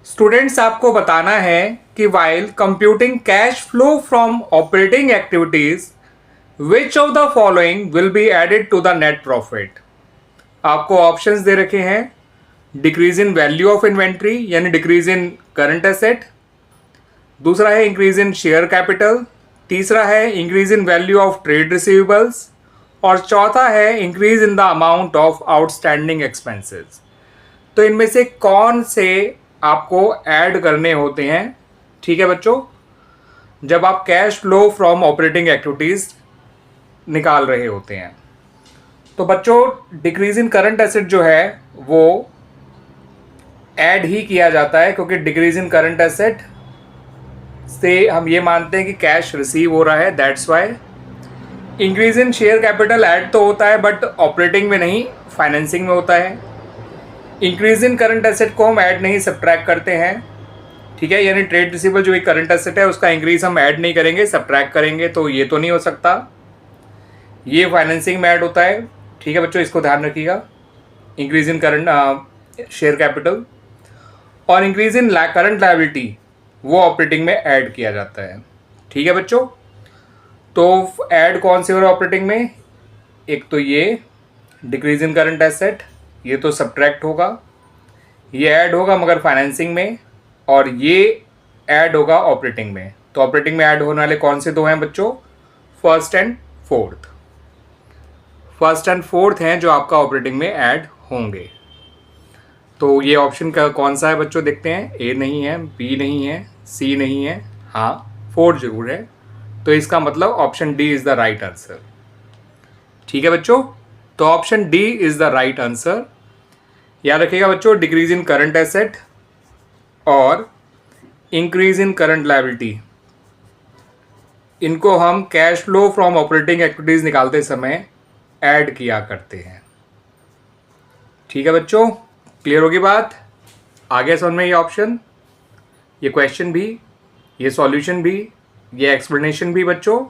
Students आपको बताना है कि while computing cash flow from operating activities which of the following will be added to the net profit. आपको options दे रखे हैं decrease in value of inventory यानी डिक्रीज इन करंट एसेट, दूसरा है इंक्रीज इन शेयर कैपिटल, तीसरा है increase in value of trade receivables और चौथा है increase in the amount of outstanding expenses. तो इनमें से कौन से आपको ऐड करने होते हैं? ठीक है बच्चों, जब आप cash flow from operating activities निकाल रहे होते हैं तो बच्चों डिक्रीज इन करंट एसेट जो है वो ऐड ही किया जाता है, क्योंकि डिक्रीज इन करंट एसेट से हम ये मानते हैं कि कैश रिसीव हो रहा है, that's why. Increase in share capital add तो होता है बट ऑपरेटिंग में नहीं, फाइनेंसिंग में होता है। इंक्रीज इन करंट एसेट को हम ऐड नहीं सब्ट्रैक्ट करते हैं, ठीक है, यानी ट्रेड रिसीवेबल जो एक करंट एसेट है उसका इंक्रीज हम ऐड नहीं करेंगे, सब्ट्रैक्ट करेंगे, तो ये तो नहीं हो सकता। ये फाइनेंसिंग में ऐड होता है, ठीक है बच्चों, इसको ध्यान रखिएगा। Increase in current share capital और इंक्रीज इन करंट लायबिलिटी वो ऑपरेटिंग में ऐड किया जाता है, ठीक है बच्चों। तो ऐड कौन से हो रहा है ऑपरेटिंग में? एक तो ये डिक्रीज इन करंट एसेट, ये तो सब्ट्रैक्ट होगा, ये ऐड होगा मगर फाइनेंसिंग में, और ये ऐड होगा ऑपरेटिंग में। तो ऑपरेटिंग में ऐड होने वाले कौन से दो हैं बच्चों? First and fourth. First and fourth हैं जो आपका ऑपरेटिंग में ऐड होंगे। तो ये ऑप्शन का कौन सा है बच्चों? देखते हैं। ए नहीं है, बी नहीं है, सी नहीं है, हाँ फोर्थ जरूर है। तो इसका मतलब option D is the right answer, ठीक है बच्चों। तो option D is the right answer. याद रखिएगा बच्चों, डिक्रीज इन करंट एसेट और इंक्रीज इन करंट लायबिलिटी, इनको हम cash flow from operating activities निकालते समय ऐड किया करते हैं, ठीक है बच्चों। क्लियर होगी बात? आगे समझ में ये ऑप्शन, ये क्वेश्चन भी, ये सॉल्यूशन भी, ये एक्सप्लेनेशन भी बच्चों